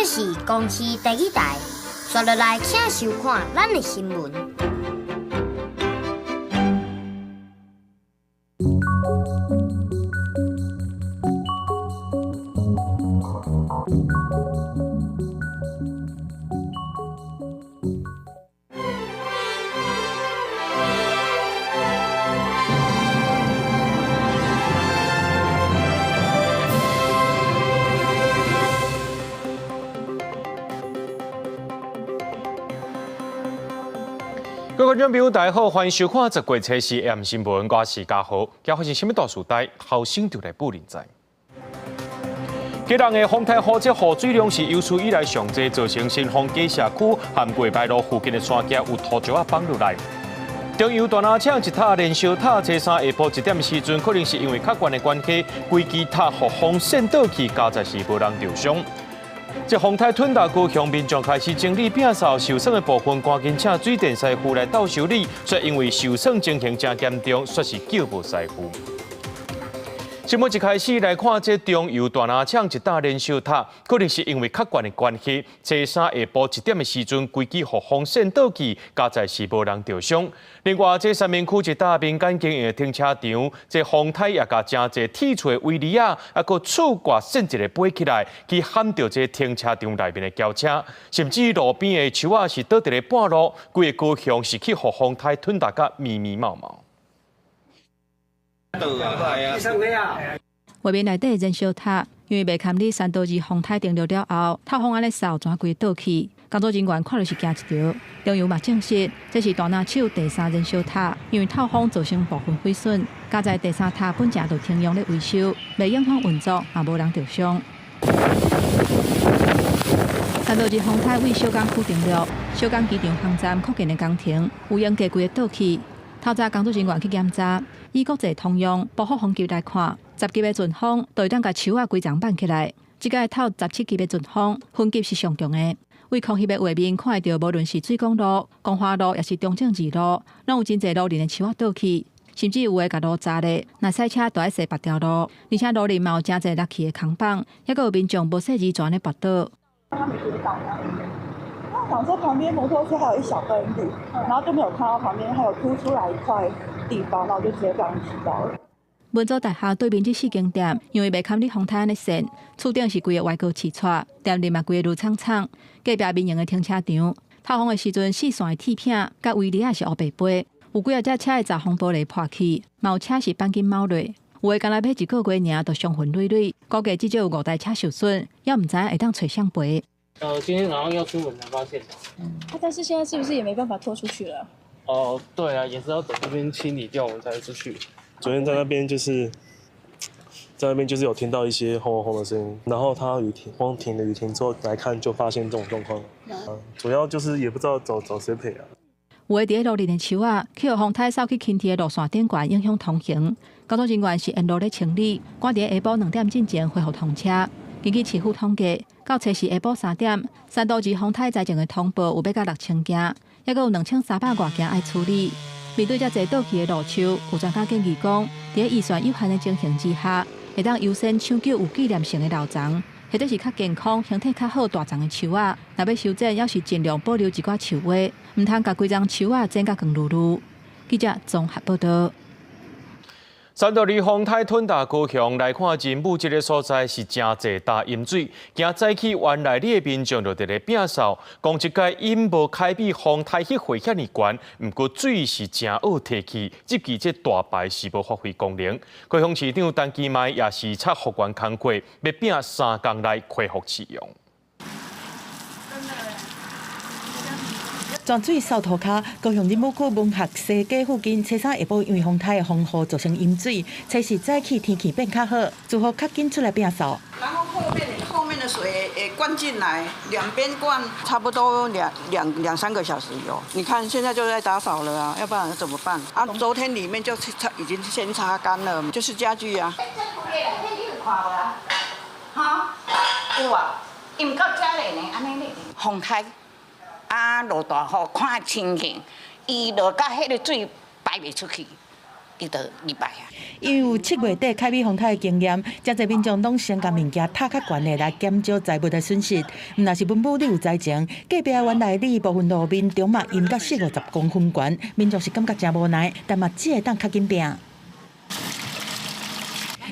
这是公视第一台，刷落来请收看咱的新闻。各位观众朋友，大家好，欢迎收看10月7日 AM 新闻，我是嘉豪。今发生什么大事代？后生就来报连载。基隆的丰泰河这河水量是有史以来上济，造成新丰街社区和过牌路附近的山脚有土石啊放落来。中油大篮厂一塔燃烧塔，初三下晡1点时阵，可能是因为客观的关系，规支塔互风渗倒去，加在是无人受伤。这丰泰吞大高向民众开始整理摒扫受损的部分，赶紧请水电师傅来到修理，却因为受损情形真严重，说是叫无师傅。新闻一开始来看，这中油大篮厂一塔燃烧塔，可能是因为客观的关系，初三下晡1点的时阵，规支互风渗倒去，加在是无人受伤。另外，这三明区一大民间经营的停车场，这丰泰也甲真侪铁锤、威利亚，还佫触挂甚至的飞起来，去撼到这停车场内面的轿车，甚至路边的树啊是倒伫咧半路，规个高雄是去互丰泰吞大甲密密麻麻。外面内底燃烧塔，因为未堪你3道2风台定落了后，塔风安尼扫全规倒去。工作人员看到是惊一跳。中油嘛证实，这是大篮厂第3燃烧塔，因为透风造成部分毁损。加在第3塔本正就停用咧维修，未影响运作，也无人受伤。3道2风台为小港区定落，小港机场航站附近的工程有烟架规个倒去。透早工作人员去检查，以国际通用保护风级来看，10级的阵风就会当甲树啊规丛绑起来。这个透17级的阵风，分级是上强的。为空翕的画面看会到，无论是水港路、光华路，也是中正2路，拢有真侪路面的树啊倒去，甚至有诶甲路砸咧。若赛车就要驶别条路，而且路面嘛有真侪落去的空棒，还有民众无细之全咧跋倒。想说旁边摩托车还有一小根绿，然后就没有看到旁边还有凸出来一块地方，然后就直接不小心骑到了。文藻大厦对面这4间店，因为未堪你风台安尼线，厝顶是规个歪高起错，店里嘛规个路苍苍。隔壁民营的停车场，透风的时阵4线的铁片，甲威利亚是黑白飞，有几啊只车的闸风玻璃破去，嘛有车是钣金猫落。有的刚来买1个月尔，就伤痕累累，估计至少有5台车受损，也唔知会当找谁赔。今天早上要出门才发现的。但是现在是不是也没办法拖出去了？哦，对啊，也是要等这边清理掉，我们才会出去。昨天在那边有听到一些轰轰的声音，然后他光停了雨停之后来看，就发现这种状况。主要就是也不知道找谁赔啊。有的伫路面的树啊，去互风台扫去轻铁的路线顶悬，影响通行。工作人员是沿路咧清理，赶伫下晡2点进前恢复通车。根据市府统计，到初时下晡3点，3道2风台灾情的通报有要到6000件，还佫有2300多件爱处理。面对这侪倒去的路树，有专家建议讲，伫预算有限的情形之下，会当优先抢救有纪念性的老丛，或者是较健康、形体较好大丛的树仔。若要修整，要是尽量保留一寡树花，唔通甲规丛树仔整甲光噜噜。记者综合报道。3道2丰泰吞大高雄来看，人物这个所在是真侪大淹水，惊早起原来里的民众就伫咧摒扫，讲这届因无开比丰泰迄回遐尼悬，毋过水是真恶提起，即期这大牌是无发挥功能。高雄市长陈其迈也是插复原工课，要拼3天内恢复使用。泉水扫涂骹，高雄人武区文学西街附近，初三下晡因为风台的风雨造成淹水，初时早起天气变较好，住户较紧出来摒扫。然后后面的水也灌进来，两边灌差不多两三个小时有。你看现在就在打扫了啊，要不然怎么办？啊，昨天里面就已经先擦干了，就是家具啊。哈，有啊，伊唔够遮嘞呢，安尼嘞。风台。啊，落大雨，看情形，伊落甲迄个水排袂出去，伫一个礼拜啊。因为有7月底开辟风台的经验，真侪民众拢先将物件塔较悬的来减少财物的损失。若是文武你有灾情，隔壁原来里部分路面中嘛淹到40-50公分悬，民众是感觉真无奈，但嘛只会当较紧拼。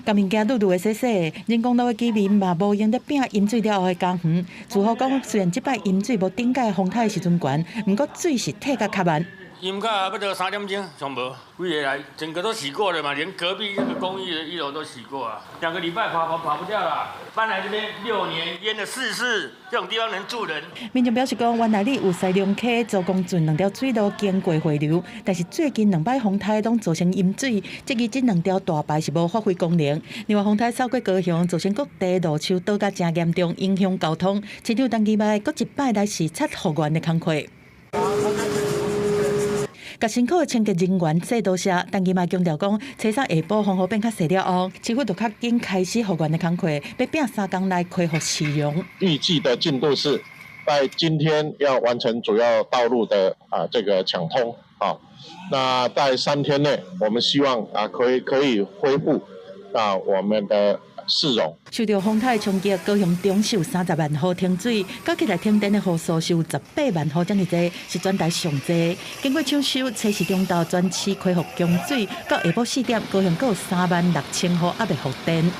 甲物件愈的洗洗，人工路的居民嘛无用得拼淹水了后的工园。住户讲，虽然即摆淹水无顶届风台的时阵悬，毋过水是退甲较慢。淹到要到3点钟，上无几个来，整个都洗过了嘛，连隔壁那个公寓的1楼都洗过啊。2个礼拜跑不掉了，搬来这边6年，淹了4次，这种地方能住人。民众表示讲，原来里有西龙溪、周公圳2条水路经过回流，但是最近2摆风台拢造成淹水，即个这2条大排是无发挥功能。另外，风台扫过高雄，造成各地路树倒甲真严重，影响交通。市长当期外，搁一摆来视察复原的工课。甲辛苦的清洁人员说多谢，但伊嘛强调讲，车衫下晡风雨变较细了后，市府就较紧开始复原的工课，要拼3天来恢复市容。预计的进度是在今天要完成主要道路的这个抢通啊，那在3天内，我们希望可以恢复我们的市容。受到风台冲击，高雄中受30万户停水，加起来停电的户数是有18万户，这么多，是全台上多。经过抢修，测试中道全市恢复供水，到下晡4点，高雄还有36000户还未复电。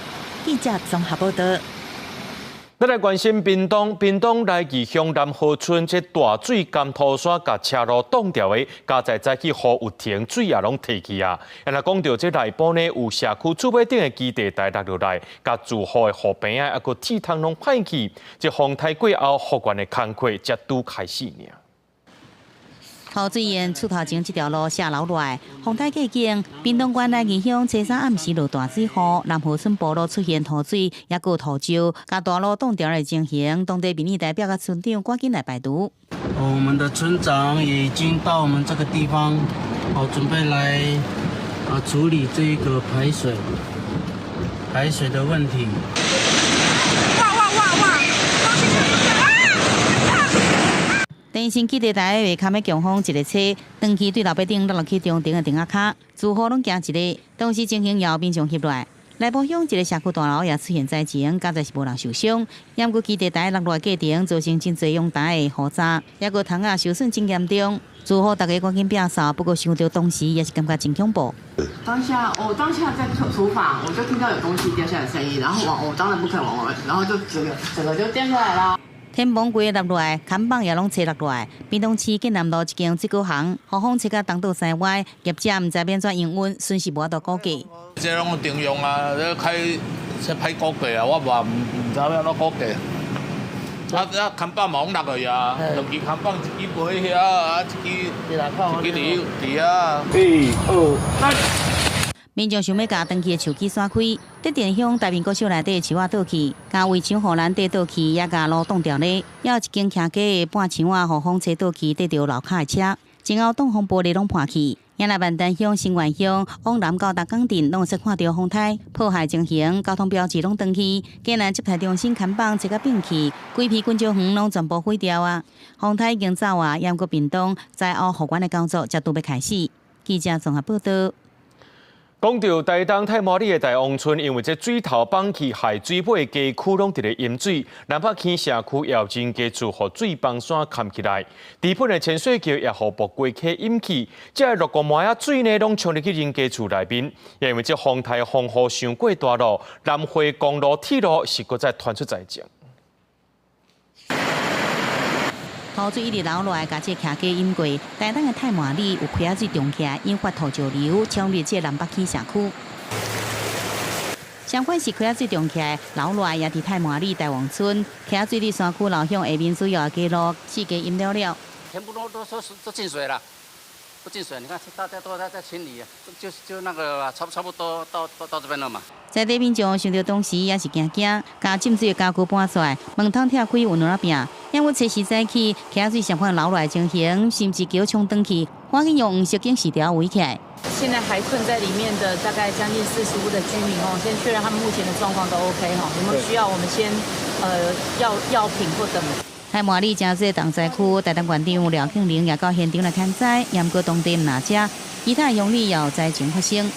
记者综合报道。咱来关心屏东来自乡南河村这大水甘土山甲车路挡掉的，加在早起雨有停，水也拢退去啊。然后讲到这内部呢，有社区厝尾顶的基地台落落来，甲住户的河边啊，还个铁窗拢歹去。这风台过后，复原的工课才拄开始呢。土水沿厝头前这条路下流落来，风台过境，屏东县来义乡车山暗时落大水雨，南河村部落出现土水，也有土石，甲大路挡掉的情形，当地民意代表甲村长赶紧来排毒。我们的村长也已经到我们这个地方，准备来处理这个排水的问题。电信基地台下坎的强风，一个车长期对楼壁顶落落去中庭的顶仔卡，住户拢惊一个。当时情形也有民众翕落。内部乡一个社区大楼也出现灾情，加在是无人受伤。因过基地台落落过程，造成真侪用台的火灾，也个窗啊受损真严重。住户大家赶紧摒扫，不过想到当时也是感觉真恐怖。当下在厨房，我就听到有东西掉下来的声音，然后我当然不肯往外，然后就整个就掉下来了。天崩规落落来，看板也拢吹落落来。屏东市暨南路一间这个行，雨风吹到东倒西歪，业者唔知变怎营运，损失无法度估计。这拢有定用啊，这歹估计啊，我嘛唔知要怎估计。看板嘛拢落去啊，两支看板一支飞遐，一支伫啊。1、2、3。民众想要甲登记的树枝刷开，德电乡大面国小内底的树仔倒去，甲围墙护栏底倒去，也甲路挡掉咧。也有一间徛街的半墙仔雨风吹倒去，得着楼骹的车，前后挡风玻璃拢破去。也来万丹乡、新源乡往南到达港镇，拢会看到风台破坏情形，交通标志拢断去。竟然接台中心看板吹甲变去，规批滚石园拢全部毁掉啊！风台已经走啊，也毋过屏东灾后复原的工作才拄要开始。记者综合报道。讲到台东太麻里的大王村，因为这水头放弃害水尾的街区拢伫咧淹水，南北坑社区也有真多住户水帮山砍起来，地本的浅水桥也互博归溪淹去，这落个麻仔水呢，拢冲入去人家厝内面。也因为这风台风雨伤过大路，南回公路铁路是搁再传出灾情。土水一直流落来，甲这徛街淹过。台东的太麻里有溪仔水涨起来，引发土石流，冲入这南北坑社区。相反是溪仔水涨起来，流落来也伫太麻里大王村溪仔水伫山区老乡下面主要的街路，四街淹了了。全部都进水了，不进水，你看大家都在清理，就那个差不多到这边了嘛。在地民众想到当时也是惊，甲浸水的家具搬出来，门窗拆开有哪变？因为测试早起，溪仔水相关流落来情形，甚至桥冲断去，赶紧用黄色警示条围起来。现在还困在里面的大概将近40户的居民先确认他们目前的状况都 OK 有没有需要我们先药品或等。太麻里真济重灾区，台东县长廖庆玲也到现场来看灾，也毋过当地唔哪只，其他乡里也有灾情发生。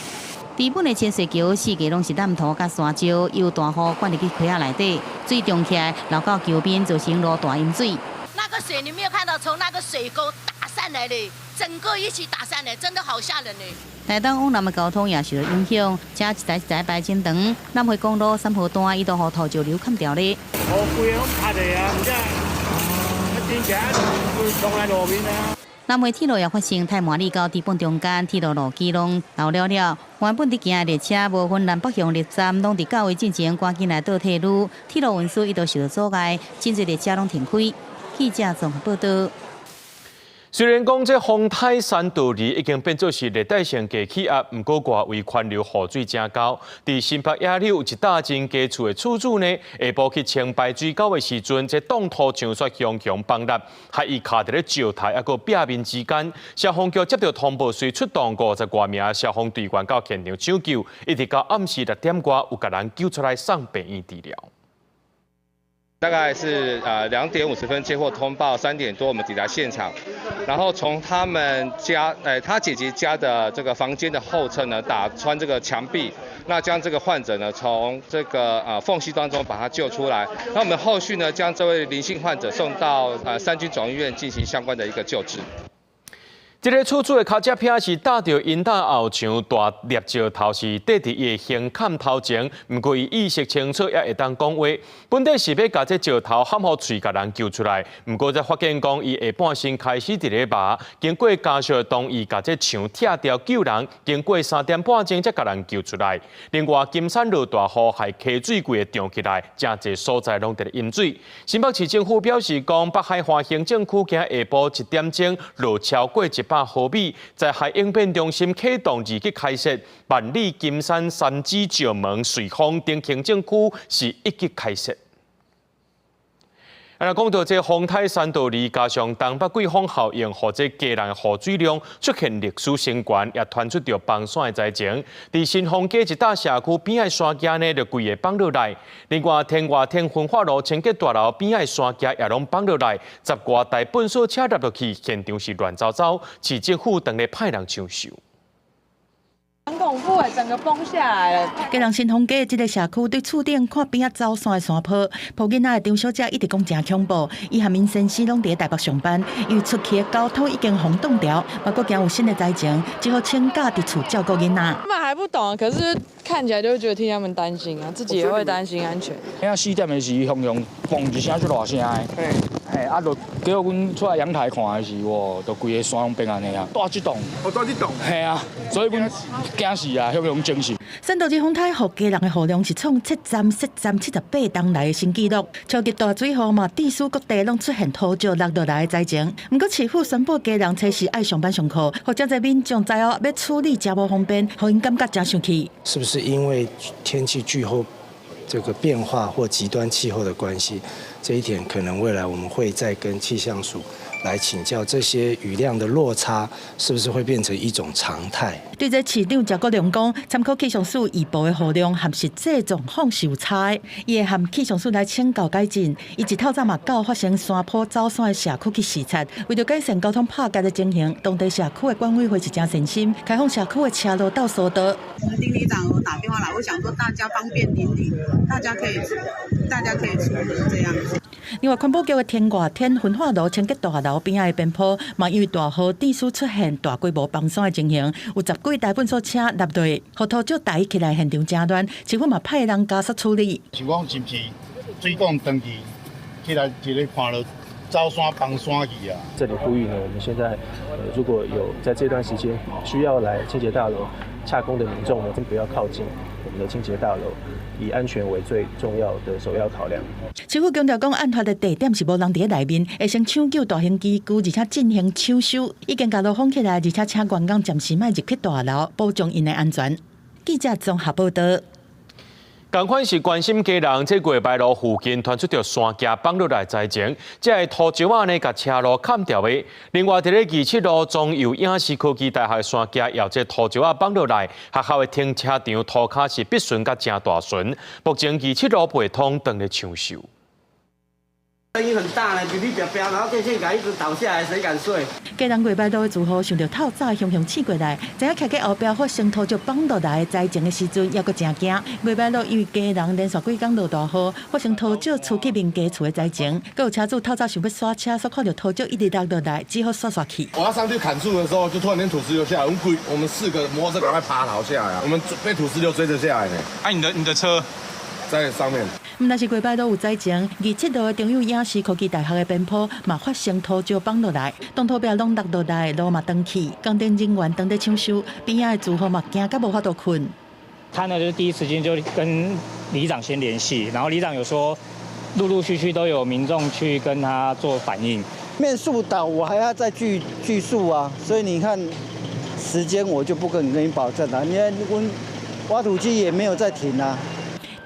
伫本的清水桥四界拢是烂土甲沙石，由大雨灌入去溪仔内底，水涨起来流到桥边，造成路大淹水。那个水你没有看到从那个水沟打上来的，整个一起打上来，真的好吓人呢。台东往南的交通也受到影响，车一台排真长，南回公路三号段一度予土石流砍掉咧。南回铁路也发生太麻里到基本中间铁路路基拢漏了了，原本伫行的列车无分南北向列站，拢伫到位进前赶紧来倒退路，铁路运输一度受到阻碍，真侪列车拢停开。记者综合报道。虽然讲这风台山道2已经变作是热带性低气压，不过外围环流雨水正高。伫新北野柳有一大间家厝的厝主呢，下晡去清排水沟的时阵，这冻土上雪熊熊崩塌，还伊卡伫咧石台还个壁面之间。消防局接到通报，随出动50多名消防队员到现场抢救，一直到暗时6点多，有甲人救出来送病院治疗。大概是2点50分接获通报，3点多我们抵达现场，然后从他们家他姐姐家的这个房间的后侧呢，打穿这个墙壁，那将这个患者呢从这个缝隙当中把他救出来，那我们后续呢将这位林姓患者送到三军总医院进行相关的一个救治。这个厝主的脚趾片是搭着因大后墙大裂石头，是缀伫伊的胸坎头前。不过伊意识清楚，也会当讲话。本地是要把这石头含好喙，甲人救出来。不过才发现讲，伊下半身开始伫咧麻，经过家属同意，把这墙拆掉救人。经过3点半钟才甲人救出来。另外，金山路大雨还溪水柜涨起来，真侪所在拢伫咧淹水。新北市政府表示讲，北海华行政区今下晡1点钟落超过100毫米，在海应变中心启动2级开设，万里金山、三芝、石门、瑞丰等行政区是1级开设。讲到这风台山道2，加上东北季风效应，或者家人的雨水量出现历史升悬，也传出着崩山的灾情。伫新丰街一大社区边仔山架呢，就规个崩落来。另外，天外天焚化炉清洁大楼边仔山架也拢崩落来，10多台粪扫车入落去，现场是乱糟糟。市政府当咧派人抢修。很恐怖哎，整个崩下来了。家人新丰街这个社区对厝顶看边仔走山的山坡，抱囡仔的张小姐一直讲真恐怖。伊和因先生拢伫台北上班，因为出去的交通已经封冻掉，不过惊有新的灾情，只好请假伫厝照顾囡仔。他们还不懂，可是看起来就会觉得替他们担心啊，自己也会担心安全。遐4点的时，汹涌嘣一声就大声的，啊，就叫阮出来阳台看的时，哇，就规个山拢变安尼啊，大一栋，大一栋，系啊，所以阮惊死啊，汹涌惊死。山道2风台予家人的雨量是创778当来的新纪录，超级大水雨嘛，地区各地拢出现土石落落来的灾情。不过市府宣布家人初时爱上班上课，或者在民众知后要处理真无方便，互因感觉真生气。是不是因为天气气候这个变化或极端气候的关系？这一点可能未来我们会再跟气象署来请教，这些雨量的落差是不是会变成一种常态？对这市长赵国良讲，参考气象署预报的雨量和实际状况是有差的，伊会和气象署来请教改进。伊一透早嘛到发生山坡走山的社区去视察，为了改善交通拍街的情形，当地社区的管委会是真诚心，开放社区的车路到疏导。我们邻里长有打电话来，我想说大家方便邻里，大家可以出门这样子。另外，环保局的天外天焚化炉清洁大楼边仔的边坡，嘛因为大雨地区出现大规模崩山的情形，有10几台粪扫车入落，予土石抬起来，现场真乱，市府嘛派人加速处理。想讲是不是水管长期起来一个看到走山崩山去啊？这里呼吁呢，我们现在如果有在这段时间需要来清洁大楼洽公的民众呢，真不要靠近我们的清洁大楼。以安全为最重要的首要考量。市府强调讲，案发的地点是无人伫内面，会先抢救大型机具，而且进行抢修，已经甲路封起来，而且请员工暂时莫入去大楼，保障因的安全。记者综合报道。同款是关心家人，这月白路附近传出着山架崩落来灾情，这土石啊呢，甲车路砍掉的。另外，伫咧27路中油影视科技大厦山架也有这土石啊崩落来，学校的停车场涂骹是必顺甲真大顺。目前27路袂通，当咧抢修。声音很大呢，噼噼啪啪，然后电线杆一直倒下来，谁敢睡？嘉南月白路的住户想到透早雄雄刺过来，知影徛喺后壁发生土石崩落来灾情的时阵，也阁真惊。月白路因为家人连续几天落大雨，发生土石触起民家厝的灾情，阁有车主透早想要刷车，所看到土石一直落来，只好刷去。我要上去砍树的时候，就突然间土石流下来，我们4个摩托车赶快爬逃下来，我们被土石流追着下来呢。你的车在上面。但是月白路有灾情，27路的中友影视科技大学的边坡嘛发生土石崩落来，当土壁拢落落来，路嘛断去，工程人员当在抢修，边仔的住户嘛惊到无法度困。他呢就是第一时间就跟里长先联系，然后里长有说，陆续都有民众去跟他做反应。面树倒，我还要再锯树啊，所以你看时间我就不跟你保证了，因为挖土机也没有在停啊。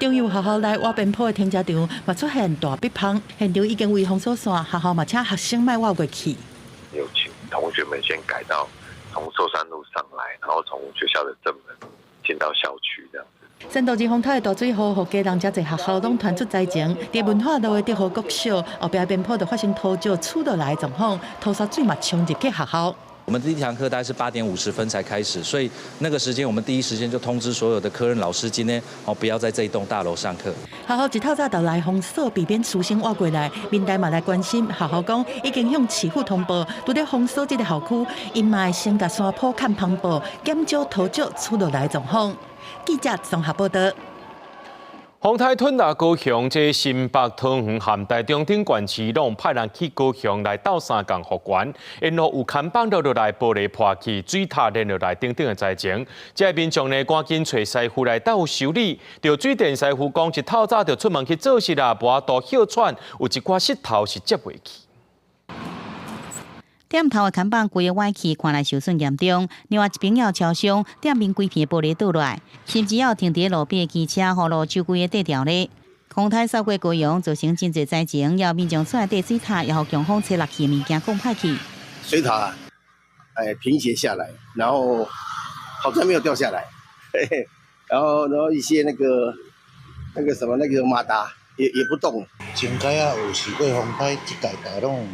中友学校内挖边坡的停车场嘛出现大壁棚，现场已经为封锁线，学校嘛请学生卖挖过去。有请同学们先改到从寿山路上来，然后从学校的正门进到校区这样子。山道风台的大水雨，互家人遮侪学校拢传出灾情。伫文化路的德和国小后壁边坡就发生土石出落来的状况，土沙水嘛冲入去学校。我们第一堂课大概是8点50分才开始，所以那个时间我们第一时间就通知所有的科任老师，今天不要在这一栋大楼上课。学校一透早就来封锁，避免师生挖过来。民代嘛来关心，学校讲已经向市府通报，拄在封锁这个校区，因嘛会先甲山坡看旁报，减少土石出落来的状况。记者综合报道。洪台吞拿高雄，这新北、桃园和台中等县市拢派人去高雄来斗三共复原，因路有看板落来，玻璃破去，水塔连落来等等的灾情。这民众呢赶紧找师傅来斗修理，着水电师傅讲一透早就出门去做事啦，无法度哮喘，有一寡石头是接袂去。店头的看板规个歪去，看来受损严重。另外一边要超商，店面规片玻璃倒落来，甚至要停伫路边的机车，互路周规个地条咧。洪台扫过高雄，造成真侪灾情，要民众出来地水塔，也互强风吹落去的物件讲歹去。水塔倾斜下来，然后好像没有掉下来，嘿嘿，然后一些那个什么马达也不动。前届啊有试过洪台，即届大拢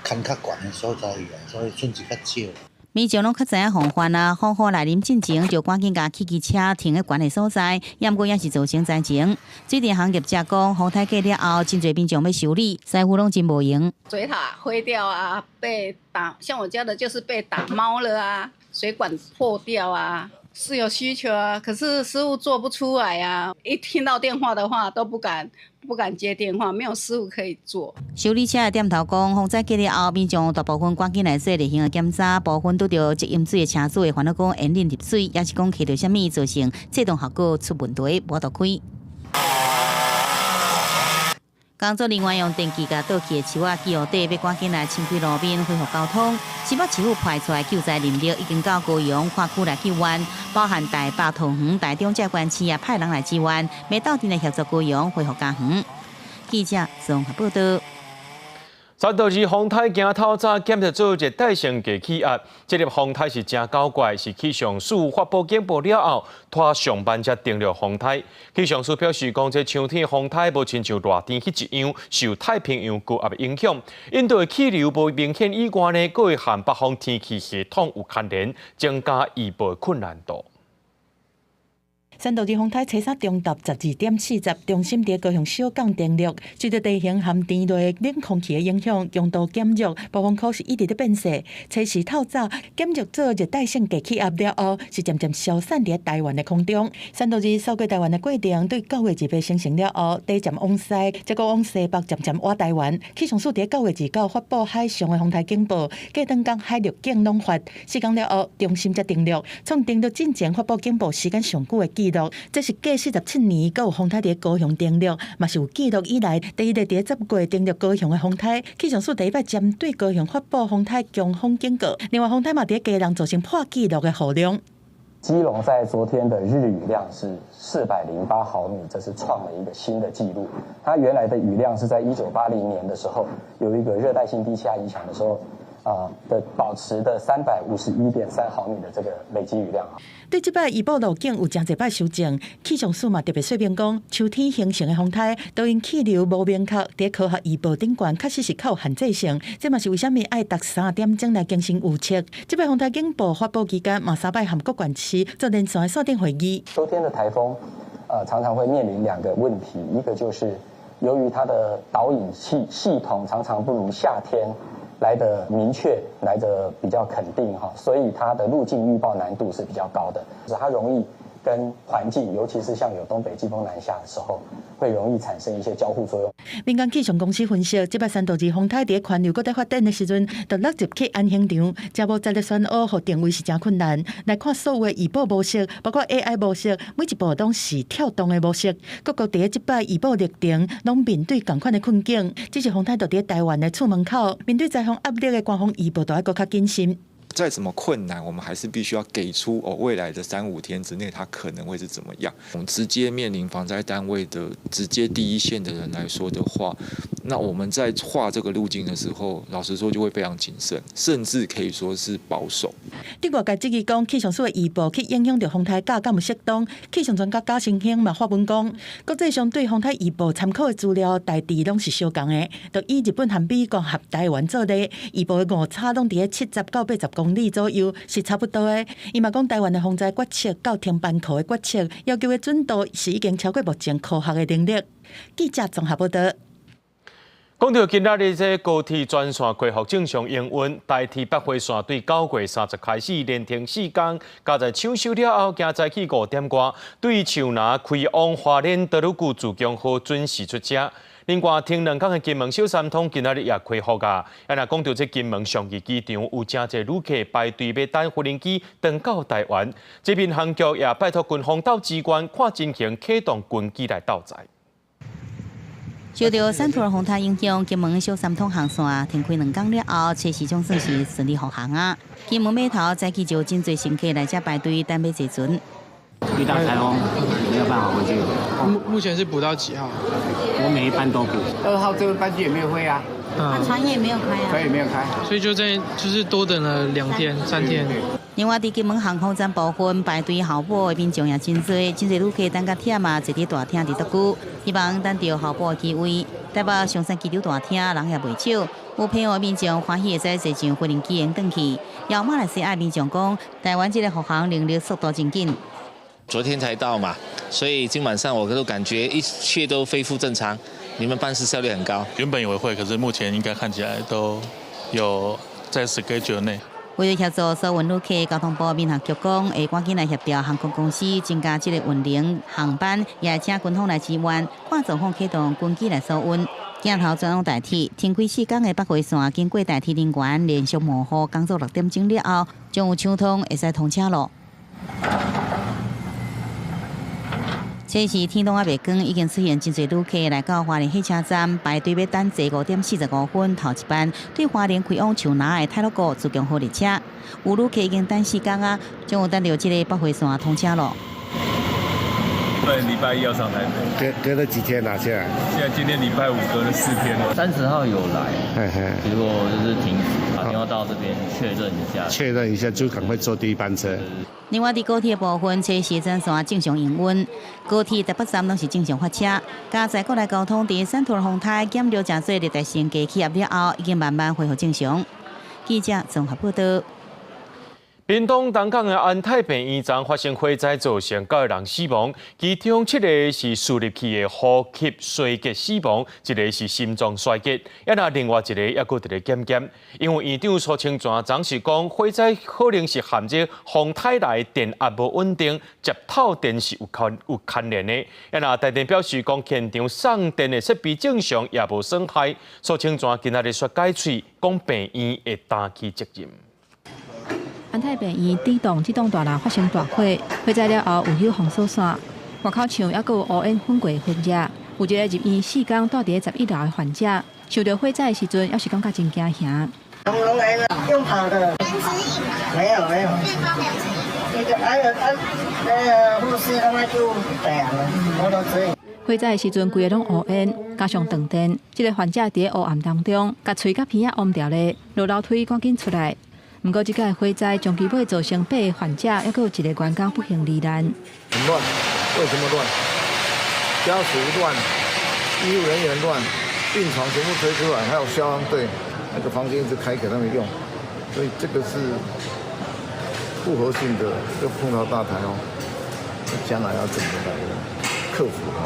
看较悬的所在啊，所以损失较少。民众拢较知影防范啊，风雨来临进前就赶紧甲汽机车停喺悬的所在，不过也是造成灾情。水电行业者讲，洪台过了后，真侪民众要修理，师傅拢真无用。水塔灰掉啊，被打，像我家的就是被打猫了啊，水管破掉啊。是有需求啊，可是师傅做不出来啊！一听到电话的话都不敢接电话，没有师傅可以做。修理车的店头讲，洪灾过了后，民众大部分赶紧来做例行的检查，部分拄到积饮水的车主会烦恼讲淹淋入水，也是讲摕到啥物造成制动效果出问题，无得开。工作人员用电锯甲倒去的树仔记号底，要赶紧来清开路面，恢复交通。新北市府派出来救灾人力已经到高雄跨区来救援，包含台北、桃园、台中这县市也派人来支援，要斗阵来协助高雄恢复家园。记者综合报道。山道市洪台行透早检测做热带性低气压，这粒洪台是真搞怪，是气象署发布警报了后，拖上班才登陆洪台。气象署表示，讲这秋天洪台无亲像热天迄一样受太平洋高压的影响，印度的气流无明显以外呢，佫会和北方天气系统有牵连，增加预报困难度。山道至洪台初三中昼12点40，中心伫高雄小港登陆。随着地形含低落的冷空气的影响，强度减弱，暴风圈是一直在变细。初时透早减弱做热带性低气压了后，是渐渐消散伫台湾的空中。山道至扫过台湾的过程，对9月2日形成了后，第一站往西，再个往西北渐渐挖台湾。气象署伫9月29发布海上的风台警报，隔两天海陆警拢发4天了后，中心才登陆，创登陆进前发布警报时间上久的记录。这是过47年，还有风台伫高雄登陆，嘛是有记录以来第一个伫10月登陆高雄的风台。气象署第一摆针对高雄发布风台强风警告。另外，风台嘛伫家人造成破纪录的雨量。基隆在昨天的日雨量是408毫米，这是创了一个新的纪录。它原来的雨量是在1980年的时候，有一个热带性低气压影响的时候，的保持的351.3毫米的这个累积雨量。对这摆移步路径有真侪摆修正，气象署嘛特别说明讲，秋天形成的风台都因气流无明确，在科学移步顶悬确实是较有限制性。这嘛是为什么爱达3点钟来进行预测？这摆风台警报发布期间，嘛3摆含各县市做连线锁定会议。秋天的台风，常常会面临2个问题，一个就是由于它的导引系统常常不如夏天来的明确，来的比较肯定哈，所以它的路径预报难度是比较高的，它容易跟环境，尤其是像有东北季风南下的时候，会容易产生一些交互作用。民间气象公司分析，这摆3度2风台在环流搁在发展的时阵，就落入去安形场，加无在咧选恶和定位是真困难。来看所有的预报模式，包括 AI 模式，每一步都是跳动的模式。各国伫这摆预报历程，拢面对同款的困境。这是风台就伫台湾的厝门口，面对灾风压力的官方预报，都要搁较谨慎。再怎么困难，我们还是必须要给出未来的3-5天之内，它可能会是怎么样。我们直接面临防灾单位的直接第一线的人来说的话，那我们在画这个路径的时候，老实说就会非常谨慎，甚至可以说是保守。对外界质疑讲，气象署的预报去影响到风台假敢有适当，气象专家贾成兴嘛发文讲，国际上对风台预报参考的资料大致拢是相同的，就以日本和美国合台湾做例，预报的误差拢伫70到80公里左右是差不多的。伊嘛讲台湾的风灾决策到停班课的决策要求的准度是已经超过目前科学的能力。记者综合报道。讲到今仔日这高铁专线恢复正常营运，台铁北回线对9月30开始连停4天，加在抢修了后，今早起5点多，对树林开往花莲德鲁固自强号准时出车。另外，停2天的金门小三通今仔日也恢复啊。也若讲到这金门上义机场有真侪旅客排队要等无人机登到台湾，这边航局也拜托军方到支援，看进行启动军机来斗载。受到山土风台影响，金门小三通航线停开2天了后，车市总算是顺利复航啊。金门码头早起就真侪乘客来这排队等要坐船。遇到台风没有办法回去。目前是补到几号？我每一班都补。2号这个班机也没有飞啊。船也没有开啊。船也没有开。所以就是多等了2天3天。另外，伫金门航空站部分排队候补的民众也真多，真侪旅客等甲忝啊，坐伫大厅伫多久，希望等到候补的机位。台北松山机场大厅人也袂少，有朋友民众欢喜会使坐上无人机回去。要马来西亚民众讲，台湾这个复航能力速度真紧。昨天才到嘛，所以今晚上我都感觉一切都恢复正常。你们办事效率很高。原本以为会，可是目前应该看起来都有在 schedule 内。为了协助所有旅客，交通部民航局讲会赶紧来协调航空公司增加这个运能航班，也请军方来支援，看状况启动军机来搜运。镜头转往台铁，停开4天的北回线，经过台铁人员连续模糊工作6点钟了后，将有畅通会使通车路。这是天东也未光，已经出现真侪旅客来到花莲火车站排队要等坐5点45分头一班，对花莲开往树林的泰鲁阁自强号列车。有旅客已经等4天啊，将有等到这个北回线通车路。对，礼拜1要上台北。隔了几天拿下来？现在今天礼拜5隔了4天了。30号有来，结果就是停止，打电话到这边确认一下。确认一下就赶快坐第一班车。另外，伫高铁部分，车时专线正常营运，高铁台北站拢是正常发车。加载国内交通伫山土风台减少真侪热带性低气压了后，已经慢慢恢复正常。记者综合报道。屏东东港的安泰病院站发生火灾，造成9个人死亡，其中7个是输入去的呼吸衰竭死亡，1个是心脏衰竭，另外1个也搁伫咧检验。因为院长苏清泉总是讲，火灾可能是含着风台内电压无稳定，接头电是有牵连的。台电表示讲，现场送电的设备正常，也无损害。苏清泉今仔日说解释，讲病院会担起责任。安泰病院顶栋这栋大楼发生大火，火灾了后有封锁线，外口墙还有乌烟混过混热。有一个入院4天住伫11楼的患者，受到火灾的时阵，也是感觉真惊吓。用跑的，没有。护士他们就对啊，我都知。火灾的时阵，规个拢乌烟，加上断电，这个患者伫黑暗当中，甲喙甲鼻仔捂掉咧，落楼梯赶紧出来。不过，这个火灾将基本造成8个患者，还有一个员工不幸罹难。很乱，为什么乱？家属乱，医护人员乱，病床全部推出来，还有消防队那个房间一直开给他们用，所以这个是复合性的一个碰到大台哦，将来要怎么来克服哦？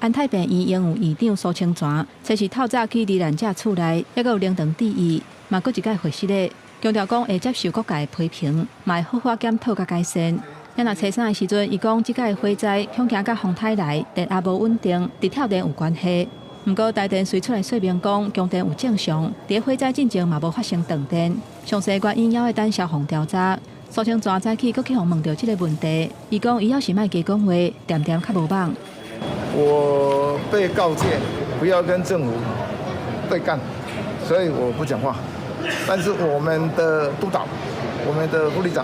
安泰病院营务院长苏清泉，才是透早去罹难者厝内，还有灵堂致意，嘛搁一届会室咧，强调讲会接受各界批评，嘛会好好检讨甲改善。咱若找衫的时阵，伊讲即届火灾恐惊甲风台来，电也无稳定，伫跳电有关系。不过台电随出来说明讲，供电有正常，伫火灾进前嘛无发生断电，详细原因还要等消防调查。苏清泉早起搁去互问到即个问题，伊讲伊要是莫加讲话，点点较无网。我被告诫不要跟政府对干，所以我不讲话。但是我们的督导、我们的副理长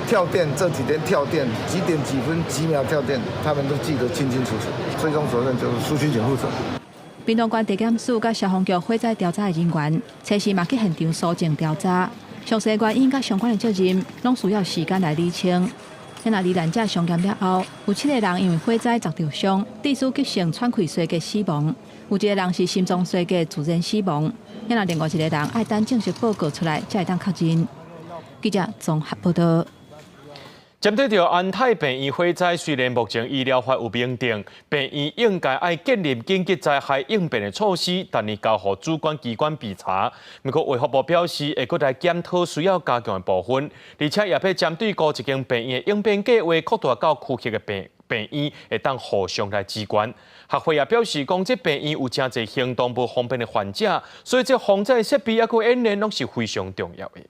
跳电这几天跳电几点几分几秒跳电，他们都记得清清楚楚。最终责任就是苏清泉负责。屏东县地检署甲消防局火灾调查的人员，初时嘛去现场搜证调查，详细原因甲相关的责任，拢需要时间来厘清。咱若罹难者上验了后，有7个人因为火灾遭着伤，致使急性喘气衰竭死亡；有1个人是心脏衰竭自然死亡。咱若另外1个人爱等正式报告出来，才会当确认。记者综合报道。针对着安泰病院火灾，虽然目前医疗法有明定，病院应该爱建立紧急灾害应变的措施，但伊交予主管机关备查。不过卫福部表示，会搁来检讨需要加强的部分，而且也要针对各一间病院的应变计划扩大到区域的病院，会当互相来支援。学会也表示，讲这病院有真侪行动不方便的患者，所以这防灾设备也佮演练拢是非常重要的。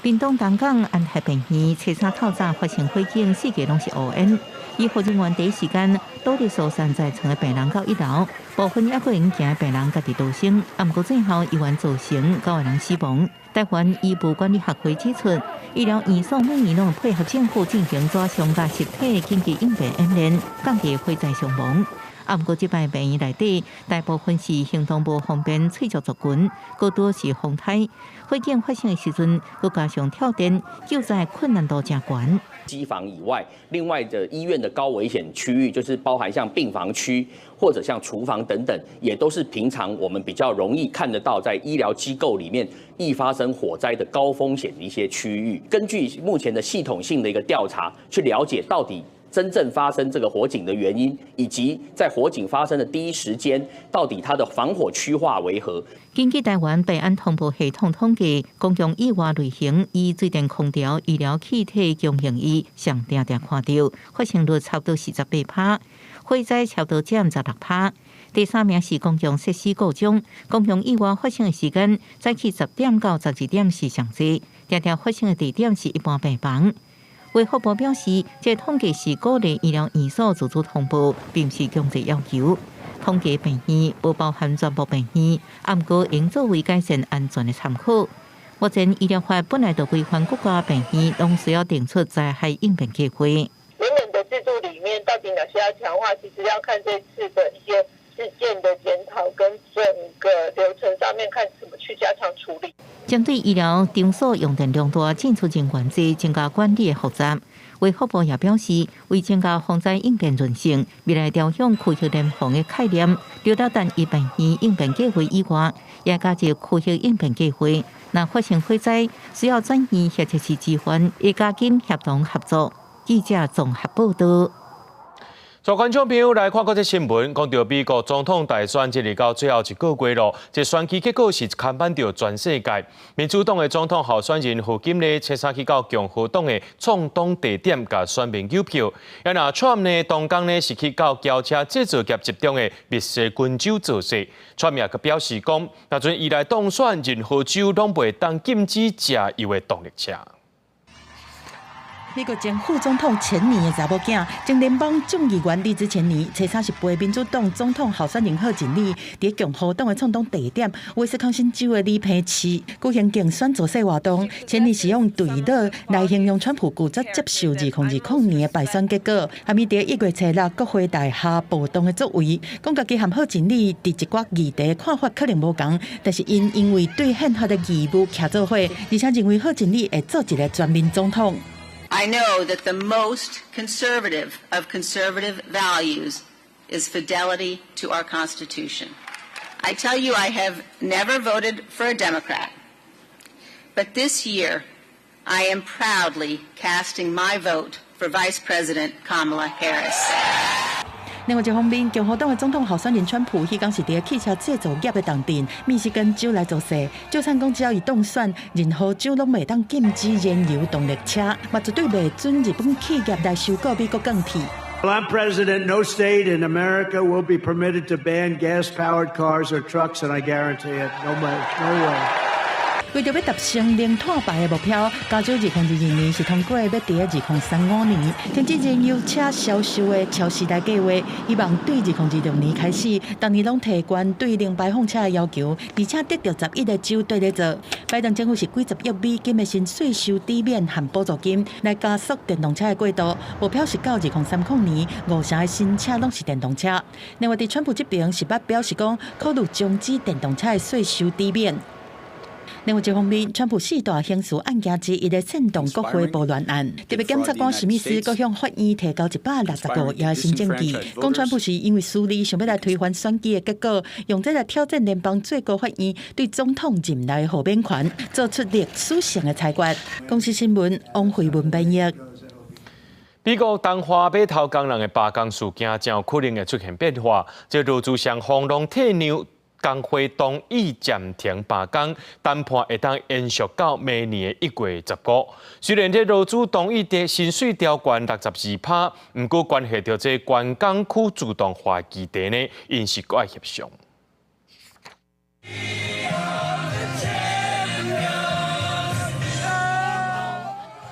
屏东东港安泰病院初三透早发生火警，4个拢是乌烟。医护人员第一时间倒伫疏散在床的病人到1楼，部分还佫用行的病人家己逃生。不过最后医院造成9个人死亡。台湾医务管理学会指出，医疗院所每年拢配合政府进行专项甲实体紧急应变演练，降低火灾伤亡。不过，这摆病院内底大部分是行动不方便、脆弱族群，更多是风台。火警发生的时阵，佮加上跳电，救灾困难度真高。机房以外，另外的医院的高危险区域，就是包含像病房区或者像厨房等等，也都是平常我们比较容易看得到，在医疗机构里面易发生火灾的高风险的一些区域。根据目前的系统性的一个调查，去了解到底真正发生这个火警的原因，以及在火警发生的第一时间，到底它的防火区划为何？根据台湾备案通报系统统计，公共意外类型以水电空调、医疗气体供应业上常常看到，发生率差不多48%，火灾差不多占16%。第3名是公共设施故障，公共意外发生的时间早起10点到12点是上济，常常发生的地点是一般病房。卫福部表示，这统计是鼓励医疗院所自主通报，并不是强制要求。统计病院不包含全部病院，不过应作为改善安全的参考。目前医疗法本来就规范各家病院拢需要定出灾害应变计划。原本的制度里面到底哪些要强化，其实要看这次的一些事件的检讨跟整个流程上面看怎么去加强处理。针对医疗场所用电量大、进出境管制、增加管理的复杂，卫福部也表示，为增加防灾应变韧性，未来调向区域联防的概念，除了单一病院应变计划以外，也加入区域应变计划。若发生火灾，需要转移或者是支援，会加紧协同合作。记者综合报道。各位观众朋友来看过这新闻，讲到美国总统大选进入到最后一个月了，这选举结果是看板到全世界。民主党的总统候选人胡锦丽，初三去到共和党的创党地点，甲选民投票。然后 Trump 呢，当天呢是去到轿车制造业集中的密西根州做事。Trump 也表示讲，若阵伊来当选，任何州拢袂当禁止食伊的动力车。美国前副总统钱尼的查某囝，前联邦众议员李兹钱尼，车衫是陪民主党总统候选人贺锦丽，伫共和党的创党地点威斯康辛州的里皮市举行竞选造势活动。钱尼是用对倒来形容川普拒绝接受2020年的败选结果，还咪伫1月初6国会大厦暴动的作为，讲家己和贺锦丽伫一寡议题看法可能无同，但是因为对宪法的义务徛做伙，而且认为贺锦丽会做一个全民总统。I know that the most conservative of conservative values is fidelity to our Constitution. I tell you, I have never voted for a Democrat, but this year I am proudly casting my vote for Vice President Kamala Harris. 另外一方面，共和党的总统候选人川普，迄天是伫汽车制造业的重镇密西根州来造势，就算讲只要伊当选，任何州拢袂当禁止燃油动力车，嘛绝对袂准日本企业来收购美国钢铁。Well, I'm president. No state in America will be permitted to ban gas-powered cars or trucks, and I guarantee it. No way. 为着要达成零碳排的目标，加州2022年是通过要伫2035年停止燃油车销售的超时代计划，希望对2026年开始，逐年拢提悬对零排放车的要求，而且得到11个州对咧做。拜登政府是几十亿美金的新税收抵免和补助金，来加速电动车的过渡。目标是到2030年，5成的新车拢是电动车。另外，伫川普这边是捌表示讲，考虑终止电动车的税收抵免。另外一方面，川普4大刑事案件之一的煽动国会暴乱案，特别检察官史密斯阁向法院提交165个也新证据，讲川普是因为私利想要来推翻选举的结果，用这来挑战联邦最高法院对总统任内的豁免权，做出历史性的裁决。公司新闻王慧文编译。美国东华码头工人的罢工事件，将有可能会出现变化，这劳资双方拢退让。工会同意暂停罢工，谈判会当延续到明年的1月15。虽然这劳资同意的薪水调悬62%，不过关系到这关港区自动化基地呢，因是搁爱协商。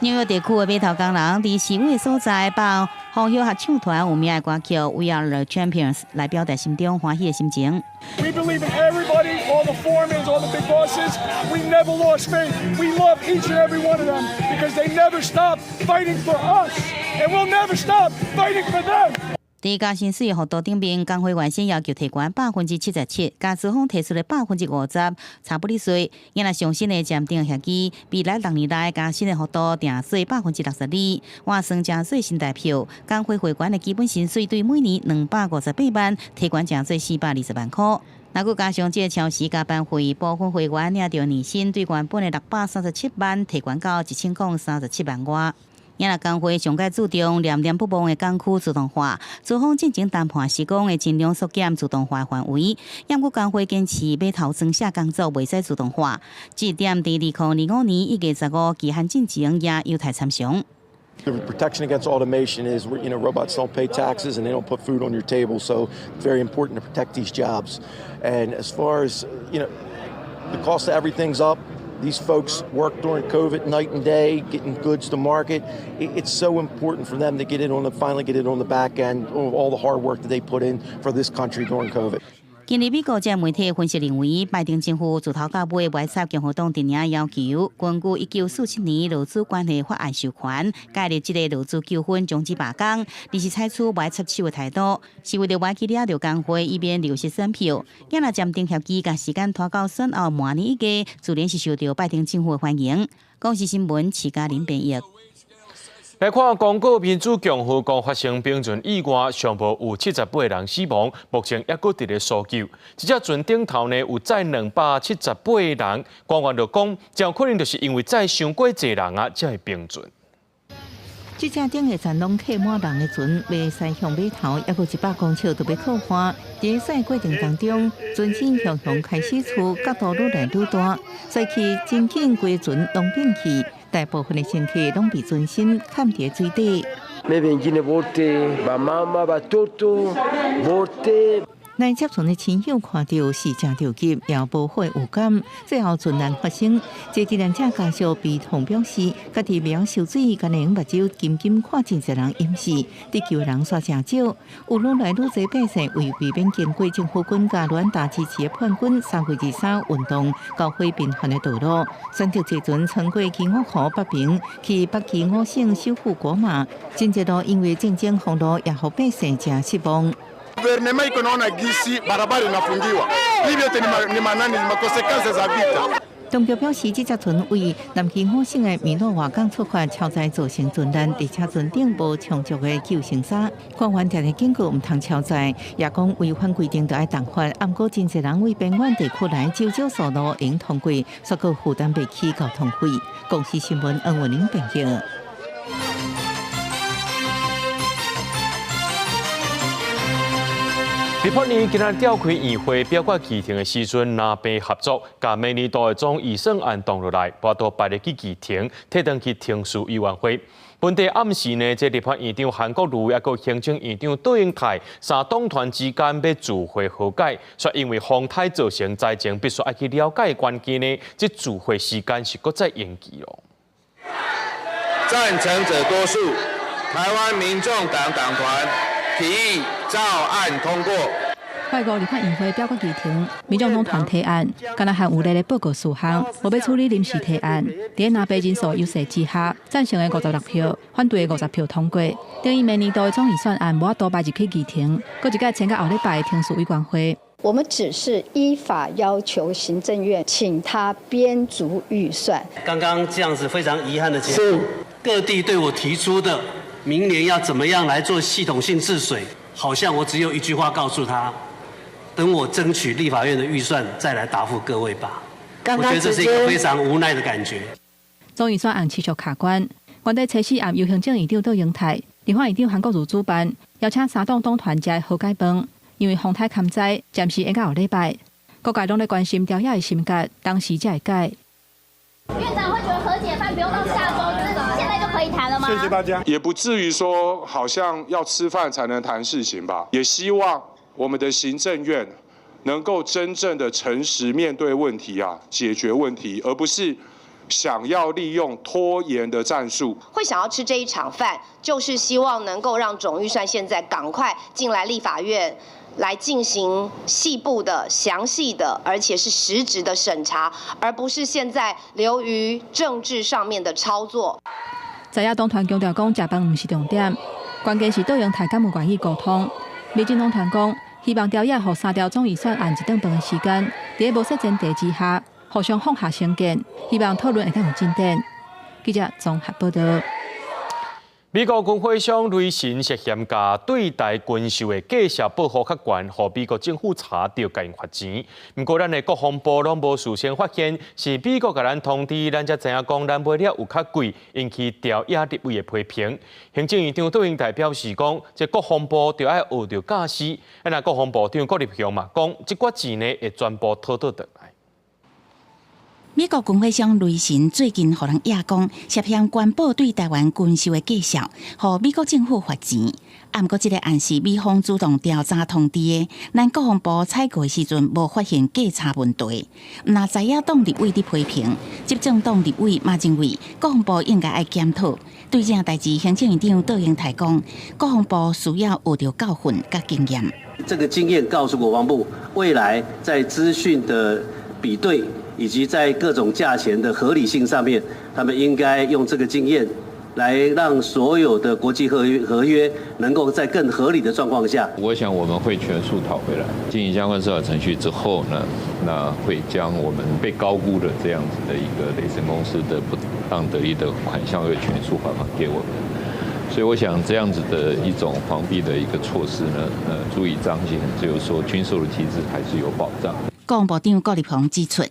纽约地区的码头工人伫示威所在帮风友合唱团有名的歌曲《We Are the Champions》来表达心中欢喜的心情。We believe in everybody, all the foremans, all the big bosses. We never lost faith. We love each and every one of them because they never stop fighting for us, and we'll never stop fighting for them. 伫加薪水幅度顶面，工会原先要求提悬77%，加资方提出了50%，差不离税。因若上新的暂定协议，未来6年内加薪的幅度定税62%。换算正税新台票，工会会员的基本薪水对每年258万，提悬正税420万块。若佮加上这超时加班费，部分会员领到年薪对原本的637万，提悬到1037万外。因若工会上届注重念念不忘的港区自动化，资方进行谈判时讲会尽量缩减自动化范围。因过工会坚持码头装卸工作袂使自动化，这点伫2025年1月15期限进前也有待参详。The protection against automation is, robots don't pay taxes and they don't put food on your table, so it's very important to protect these jobs. And as far as, the cost of everything's up. These folks work during COVID night and day, getting goods to market. It's so important for them to finally get it on the back end of all the hard work that they put in for this country during COVID. 近日，美国这媒体分析认为，拜登政府自头到尾歪插共和党定定要求，根据1947年劳资关系法案授权，介入这个劳资纠纷终止罢工，而是采取歪插手的态度，是为了挽起了工会，以免流失选票。因若暂定协议，甲时间拖到选后明年1月，自然是受到拜登政府的欢迎。公视新闻齐嘉玲编译。来看公告，民主共和国发生平均意外，上无有78人死亡，目前还搁伫咧搜救。即只船顶头呢有载278人，官员就讲，真有可能就是因为载伤过济人啊，才会平准。这只顶下船拢客满人的船，要驶向码头，还有100公尺就要靠岸。在驶过程当中，船身向开始处角度愈来愈大，驶去真紧规船拢变去。大部分的乘客拢被船身嵌在水底。来接船的亲友看到死者着急，也无会有感，最后船难发生。这志愿者家属悲痛表示，家己未晓受水，干能目睭紧紧看真侪人淹死，得救人煞真少。有愈来愈多百姓为避免经过政府军甲乱打支持的叛军3月23运动，交会频繁的道路，选择坐船穿过基我河北平，去北基我省首府果马。真侪路因为战争封路，也互百姓真失望。Guvernema iko naona gisi barabara inafungiwa, hivyo ni manani makosekana za vita. 中标表示，这只船为南基我省的米诺瓦港出发，超载造成船难，伫车船顶无充足的救生衫。官员常常警告唔通超载，也讲违反规定就要重罚。不过真侪人为边远地区来周少速路应通过，却阁负担不起交通费。公司新闻恩文玲报道。日本年今日召开议会表决议程的时阵，南北合作，甲明年度的总预算案动落来，拨到8日去议程，提登去听书委员会。本地暗时呢，这立法院长韩国瑜也个行政院长杜英泰三党团之间要自会和解，说因为风台造成灾情，必须要去了解关键呢，这自会时间是搁再延期咯。赞成者多数，台湾民众党党团提议照案通过。8月5日立法院会表决议程，民众党团提案，敢若含有例的报告4项，无要处理临时提案。伫南北人数优势之下，赞成的56票，反对的50票通过。等于明年度的总预算案无法度8日去议程，搁一届迁到后礼拜的听书委员会。我们只是依法要求行政院，请他编足预算。刚刚这样子非常遗憾的结果，各地对我提出的明年要怎么样来做系统性治水，好像我只有一句话告诉他：等我争取立法院的预算再来答复各位吧。我觉得这是一个非常无奈的感觉。总预算案持续卡关，原地初4暗由行政院长杜英泰、立法院长韩国瑜主办，邀请三党党团食和解饭。因为风台勘灾，暂时延到后礼拜，各界拢在关心调解的心结，当时才会解。院长会觉得和解饭不用到下周，就是现在就可以谈了吗？谢谢大家。也不至于说好像要吃饭才能谈事情吧。也希望我们的行政院能够真正的诚实面对问题啊，解决问题，而不是想要利用拖延的战术。会想要吃这一场饭，就是希望能够让总预算现在赶快进来立法院。来进行细部的、详细的，而且是实质的审查，而不是现在流于政治上面的操作。在野党团强调讲，食饭不是重点，关键是杜英泰敢有愿意沟通。民进党团讲，希望调解互3条总预算案一顿饭的时间，在无设前提之下，互相放下成见，希望讨论会更有进展。记者综合报道。美国军火商雷神涉嫌甲对待军售的计价报号较悬，互美国政府查到，甲因罚钱。不过，咱的国防部拢无事先发现，是美国甲咱通知，咱才知影讲咱买了有较贵，引起调野立委的批评。行政院长杜英泰表示讲，这国防部就要学着驾驶。那国防部长郭立雄嘛讲，这笔钱呢会全部讨倒转来。美国军火商雷神最近互人亚讲涉嫌宣布对台湾军售的计价，互美国政府罚钱。不过，这个案是美方主动调查通知的，咱国防部采购的时阵无发现计差问题。那在野党立委的批评，执政党立委嘛认为国防部应该爱检讨。对这代志，行政院长杜英泰讲，国防部需要学着教训甲经验。这个经验告诉国防部，未来在资讯的比对以及在各种价钱的合理性上面，他们应该用这个经验来让所有的国际合约能够在更合理的状况下。我想我们会全数讨回来。进行相关司法程序之后呢，那会将我们被高估的这样子的一个雷神公司的不当得利的款项会全数还给我们。所以我想这样子的一种防弊的一个措施呢，足以彰显就是说军售的机制还是有保障。国防部长郭立雄指出，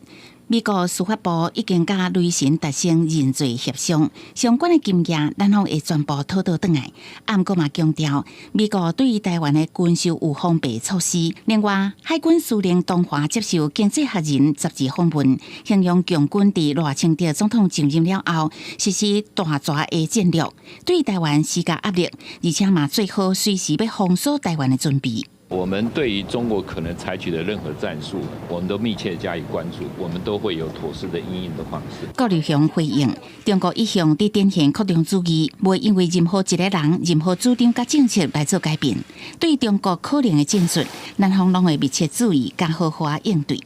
美国司法部已经甲雷神达成认罪协商，相关的金额咱方会全部讨倒转来。不过嘛强调，美国对于台湾的军售有防备措施。另外，海军司令东华接受经济学人杂志访问，形容强军伫赖清德总统上任了后，实施大抓的战略，对台湾施加压力，而且嘛最好随时要封锁台湾的准备。我们对于中国可能采取的任何战术，我们都密切加以关注，我们都会有妥适的因应的方式。郭立雄回应，中国一向伫典型扩张主义，袂因为任何一个人、任何主张甲政策来做改变。对中国可能的战术，南方拢会密切注意，加豪华应对。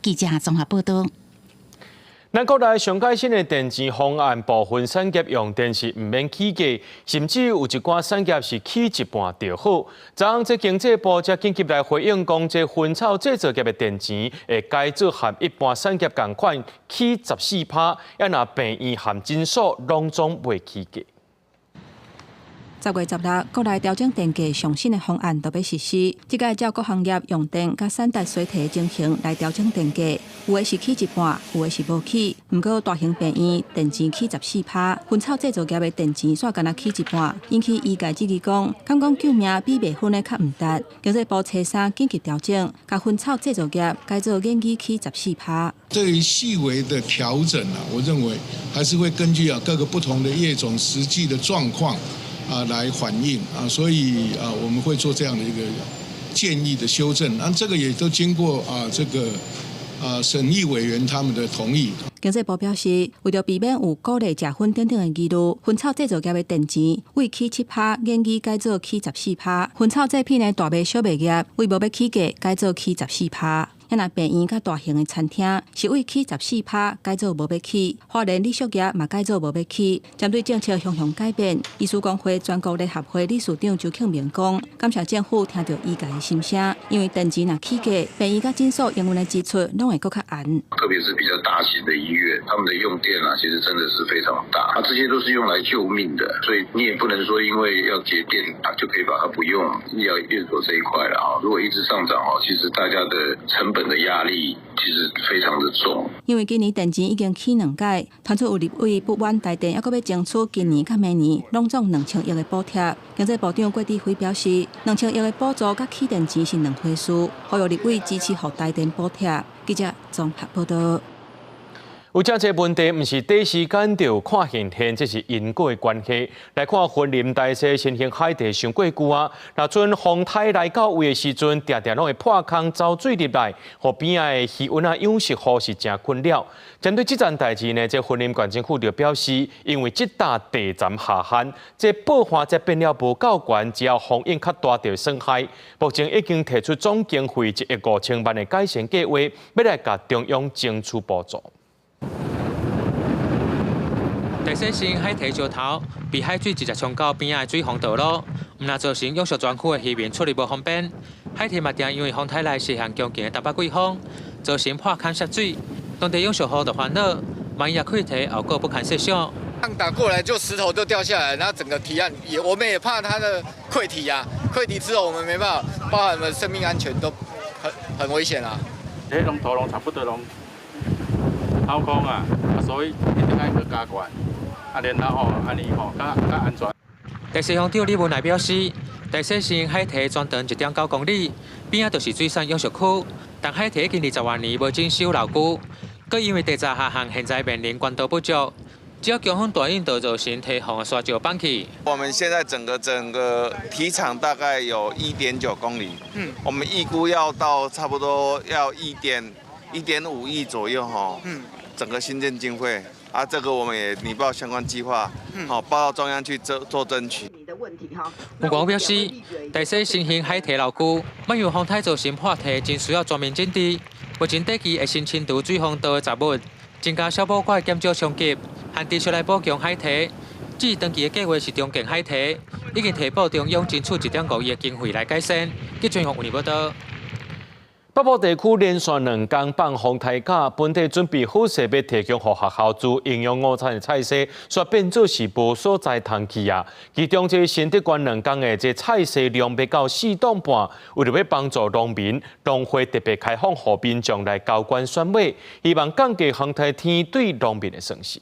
记者综合报道。咱国内上改新的电钱方案，部分产业用电是唔免起价，甚至有一寡产业是起一半就好。昨昏这经济部则紧急来回应，讲这薰草制造业的电钱会改做和一般产业同款起14%，也若病院含诊所拢总袂起价。10月16日，国内调整电价上新的方案都要实施。这个照各行业用电甲产值水提情形来调整电价，有的是起一半，有的是无起。不过大型病院电钱起14%，薰草制造业的电钱煞干那起一半，引起医界质疑讲，敢讲救命比卖薰的较唔值。经济部初三紧急调整，甲薰草制造业改做免起14%。对于细微的调整啊，我认为还是会根据各个不同的业种实际的状况。来反映所以我们会做这样的一个建议的修正，这个也都经过这个审议委员他们的同意。经济部表示，为着避免有鼓励食薰等等的疑虑，薰草制造业的电钱为起7%，建议改做起14%；薰草制品的大卖小卖业为无要起价，改做起14%。也若病院甲大型的餐厅是为起14%，改做无要起；花莲旅宿业嘛改做无要起。针对政策向改变，医师公会全国联合会理事长周庆明讲，感谢政府听到医界的心声，因为电钱若起价，病院甲诊所营运的支出拢会更较严。特别是比较大型的医院，他们的用电其实真的是非常大，这些都是用来救命的，所以你也不能说因为要节电就可以把它不用。医疗院所这一块如果一直上涨其实大家的成本的压力其实非常的重。因为今年电钱已经起2届，传出有立委不满台电，还阁要争取今年甲明年拢总2000亿的补贴。经济部长郭志辉表示，2000亿的补助甲起电钱是2回事，呼吁立委支持予台电补贴。记者综合报道。有这个问题，唔是第一时间就看现，这是因果的关系。来看云林大溪新兴海地上过久啊，若阵风台来到位的时阵，常常拢会破空走水入来，互边仔的鱼温养殖户是真困扰。针对这件代志呢，这云林县政府就表示，因为这搭地站下限，这爆发则变了无够悬，只要风影较大就损害。目前已经提出总经费1亿5千万的改善计划，要来甲中央争取补助。大溪新海堤桥头被海水直接冲到边仔的水防道路，唔但造成养殖专区的渔民出入无方便。海堤嘛定因为风台来势向强劲的东北季风，造成破坑涉水，当地养殖户就烦恼，万一溃堤后果不堪设想。浪打过来就石头就掉下来，然后整个堤岸我们也怕它的溃堤啊，溃堤之后我们没办法，包含我们生命安全都很危险啊。这龙头龙差不多龙掏空啊，所以一定要去加管。然后安尼较安全。大溪乡长李文来表示，大溪新海堤全长1.9公里，边仔就是水产养殖区，但海堤经20多年无整修牢固，佮因为地闸下陷，现在面临管道不足，只要强风大雨就造成堤防的沙石放起。我们现在整个堤场大概有1.9公里，我们预估要到差不多要1.5亿左右整个新建经费。这个我们也拟报相关计划，报到中央去做争取。吴光表示，大溪新兴海堤牢固，万有风台造成破堤，真需要全面整治。目前地基会新深度水防道的杂物，增加消保管减少冲击，限地出来补强海堤。至于长期的计划是重建海堤，已经提报中央争取1.5亿的经费来改善。记者黄文报道。北部地区连续2天放风台假，本地准备好势要提供予学校做营养午餐的菜色，却变做是无所在通去啊。其中这新德县2天的这菜色量要到4吨半，为了要帮助农民，农会特别开放予民众来交关选买，希望降低风台天对农民的损失。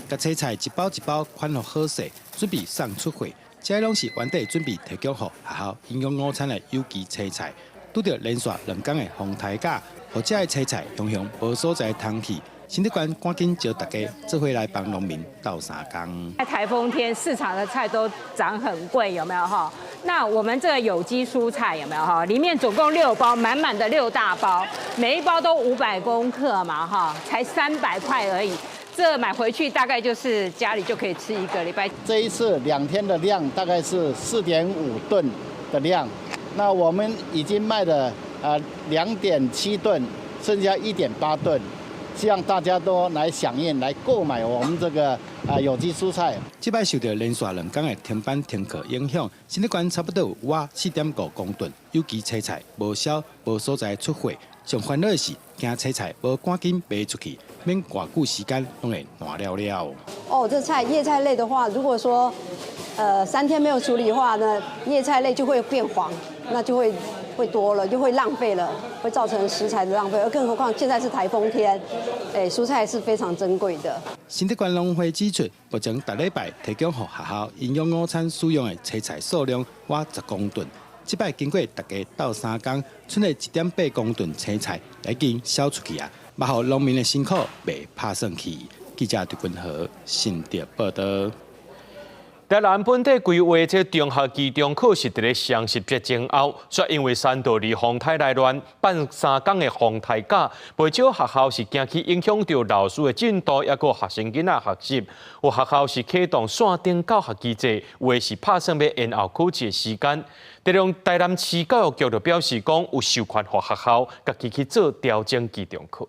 甲青菜一包一包款落好势，准备送出货。这拢是原地准备提供予学校营养午餐的有机青菜。拄着连续2天的风台假，或者的青菜常常无所在通去，新德官赶紧叫大家做伙来帮农民斗三工。在台风天，市场的菜都涨很贵，有没有哈？那我们这个有机蔬菜有没有哈？里面总共6包，满满的6大包，每一包都500公克嘛哈，才300块而已。这买回去大概就是家里就可以吃1个礼拜。这一次2天的量大概是4.5吨的量，那我们已经卖了2.7吨，剩下1.8吨。希望大家都来响应，来购买我们这个有机蔬菜。这摆受到连续2天的停班停课影响，新德馆差不多有4.5公吨有机青菜无销，无所在出货。上烦恼的是，惊青菜无赶紧卖出去，免偌久时间拢会烂了了。哦，这菜叶菜类的话，如果说3天没有处理的话呢，叶菜类就会变黄，那就会多了，就会浪费了，会造成食材的浪费。而更何况现在是台风天，蔬菜是非常珍贵的。新德馆农会指出，目前每礼拜提供给学校营养午餐使用的青菜数量约10公吨。这摆经过大家斗3工，剩下1.8公吨青菜已经销出去啊！目后农民的辛苦被拍算去。记者杜君和新德报道。台南本地规划这中学期中考试伫咧双10节前后，却因为3道离风台来乱，办3天的风台假，不少学校是惊去影响到老师的进度，也个学生囡仔学习。有学校是启动线顶教学机制，有的是拍算要延后考试的时间。台南市教育局就表示讲，有授权给学校家己去做调整期中考。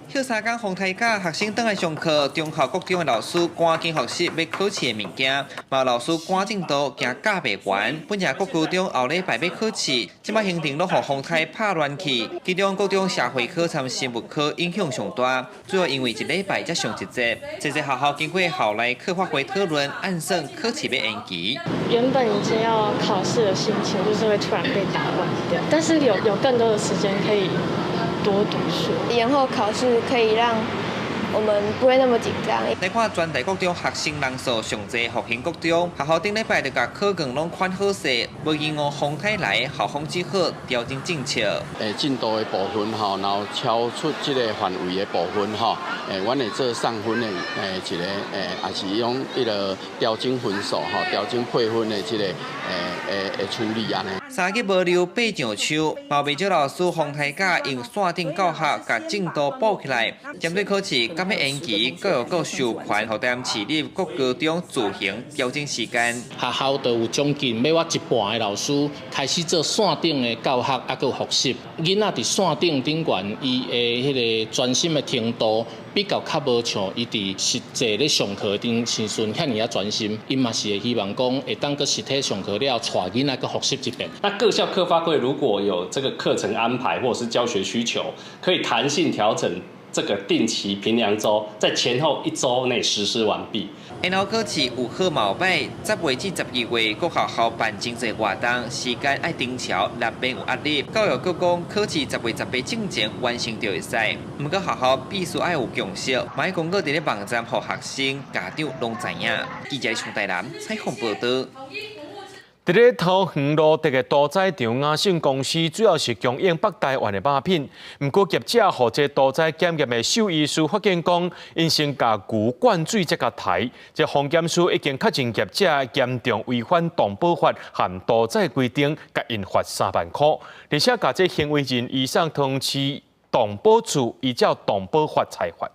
休3天风台假，学生倒来上课，中校国中的老师赶紧学习要考试的物件，嘛老师赶进度，惊假袂完。本日国高中后礼拜要考试，即摆行程都互风台拍乱去，其中国中社会科参生物科影响上大，主要因为1礼拜才上1节，这些学校经过校内课发会讨论，暗算考试要延期。原本已经要考试的心情，就是会突然被打乱掉，但是有更多的时间可以多读书，延后考试可以让我们不会那么紧张。来看全台国中学生人数上济，复兴国中学校顶礼拜就甲考卷拢款好势，无延误风台来，校方只好调整政策。进度的部分吼，然后超出这个范围的部分吼，阮会做送分的一个也是用一个调整分数吼，调整配分的这个处理安尼。3日无留八上秋，嘛未少老师风台假用线顶教学，甲进度补起来。针对考试敢要延期，教育局授权予台南市立各高中自行调整时间。学校都有将近要我1半的老师开始做线顶的教学，还有复习。囡仔伫线顶顶悬，伊的迄个专心的程度比较无像伊伫实际咧上课顶时阵遐尔啊专心。因嘛是会希望讲会当个实体上课了，带囡仔个复习一遍。那各校课发会如果有这个课程安排或者是教学需求，可以弹性调整这个定期评量周，在前后1周内实施完毕。然后考试有好冇歹，10月至12月，各学校办真侪活动，时间爱定调，难免有压力。教育局讲，考试10月18之前完成就会使。不过学校必须爱有共识，买公告伫咧网站，互学生、家长拢知影。记者从台南采访报道。伫咧桃园路这个屠宰场雅信公司主要是供应北台湾的肉品，不过业者和这屠宰检验的兽医师发现讲，因先甲牛灌水再甲抬，这防检署已经确认业者严重违反动保法和屠宰规定，甲因罚3万块，而且甲这行为人移送通知动保处，依照动保法裁罚。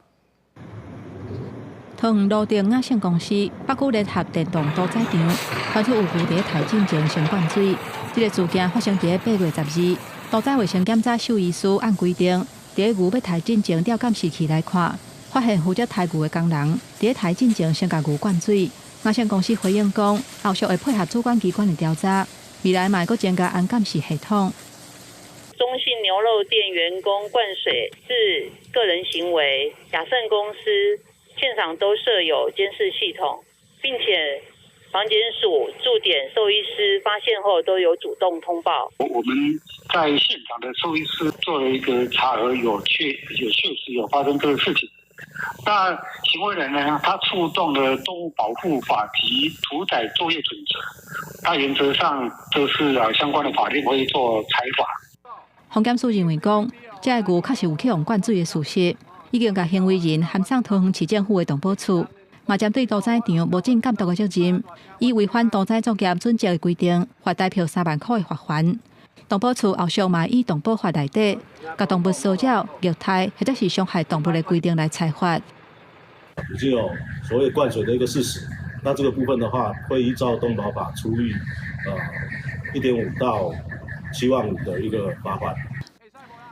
桃园路顶雅信公司北区联合电动屠宰场传出有牛在抬进前先灌水，这个事件发生在8月12。屠宰卫生检查兽医师按规定，在牛要抬进前调监视器来看，发现负责抬牛的工人在抬进前先甲牛灌水。雅信公司回应讲，后续会配合主管机关的调查，未来嘛会增加安监视系统。中信牛肉店员工灌水是个人行为，雅盛公司现场都设有监视系统，并且防检署驻点兽医师发现后都有主动通报。我们在现场的兽医师做了一个查核，确实有发生这个事情。那行为人呢，他触动了动物保护法及屠宰作业准则，那原则上都是相关的法令会做裁罚。防检署认为讲，这个牛确实有去用灌水的事实。已经甲行为人函送桃园市政府的动保处，嘛针对屠宰场无尽监督的责任，以违反屠宰作业准则的规定，罚代票3万块的罚款。动保处后续嘛以动保法内底，甲动物骚扰、虐待或者是伤害动物的规定来裁罚。已经有所谓灌水的一个事实，那这个部分的话，会依照动保法处以1.5到7万5的一个罚款。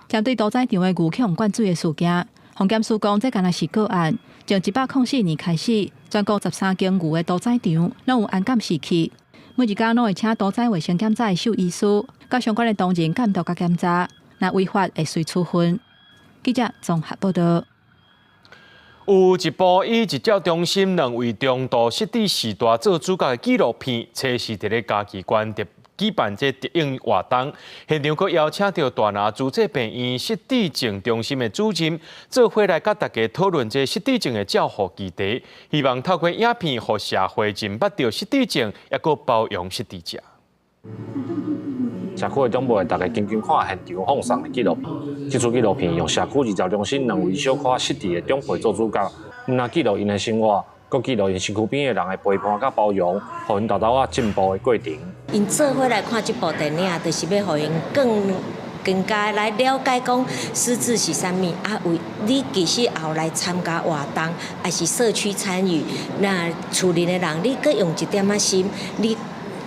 针对屠宰场的牛腔灌水的事件，洪检署讲这敢若是个案，从104年开始，全国13间牛的屠宰场拢有安监视器。每一天拢会请屠宰卫生检查的兽医师，甲相关的同仁监督甲检查，若违法会随处分。记者综合报道。有一部以一照中心2位中度失智时代做主角的纪录片，测试伫咧嘉义县举办这特映活动，现场阁邀请到大拿自治病院失智症中心的主任，做伙来甲大家讨论这失智症的照护议题，希望透过影片，互社会认捌到失智症，也阁包容失智者。社区的长辈大家紧紧看现场放送的纪录片，这出纪录片用社区医疗中心2位小可失智的长辈做主角，唔但记录因的生活，阁记录因身躯边的人的陪伴甲包容，互因豆豆仔进步的过程。因做伙来看这部电影，就是要互因更加来了解讲失智是啥物，为你其实后来参加活动，还是社区参与，那厝里的人你阁用一点仔心，你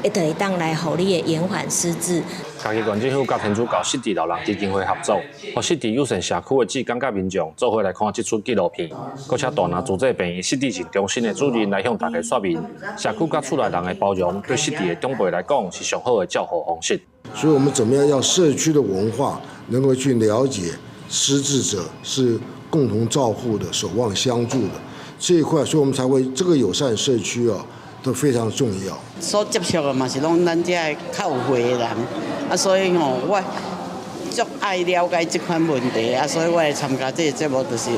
会得当来互你的延缓失智。嘉义县政府甲天主教失智老人基金会合作，和失智友善社区的志工甲民众做伙来看这出纪录片，搁请大拿自治病院失智症中心的主任来向大家说明，社区甲厝内人的包容，对失智的长辈来讲是上好的照护方式。所以我们怎么样让社区的文化能够去了解失智者是共同照护的、守望相助的这一块，所以我们才会这个友善社区都非常重要。所接触的嘛是拢咱这较有慧的人，所以我足爱了解这款问题所以我来参加这个节目，就是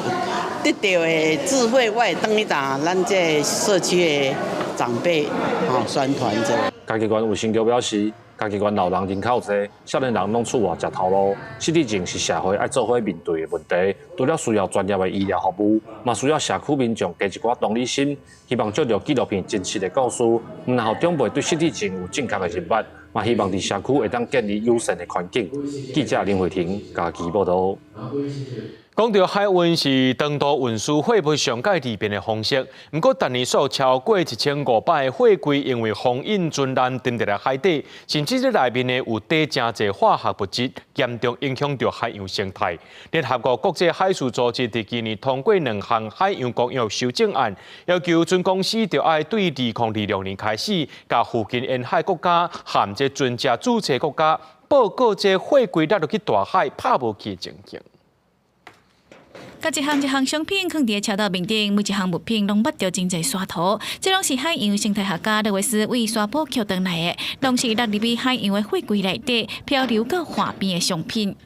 得到的智慧，我会当去打咱这社区的长辈宣传这。嘉义县卫生局表示，嘉义县老人人口多，少年人拢厝外食头路，失智症是社会爱做伙面对的问题。除了需要专业的医疗服务，嘛需要社区民众加一寡同理心。希望借着纪录片真实的故事，唔但让长辈对失智症有正确的认识，嘛希望伫社区会当建立友善的环境。记者林慧婷，嘉义报道。讲到海运是长途运输货物上界利便的方式，不过当年所有超过1500个货柜因为风引船难沉伫海底，甚至这内面呢有底真侪化学物质，严重影响到海洋生态。联合国国际海事组织伫今年通过2项海洋公约修正案，要求船公司就要对2026年开始，甲附近沿海国家含这船只注册国家报告这货柜落去大海拍无去的情形。甲一项商品放伫车道面顶，每一项物品拢捌着真侪沙土，这拢是海洋生态学家勒维斯为沙坡捡回来的，拢是落入去海洋的货柜内底，漂流到海边的商品。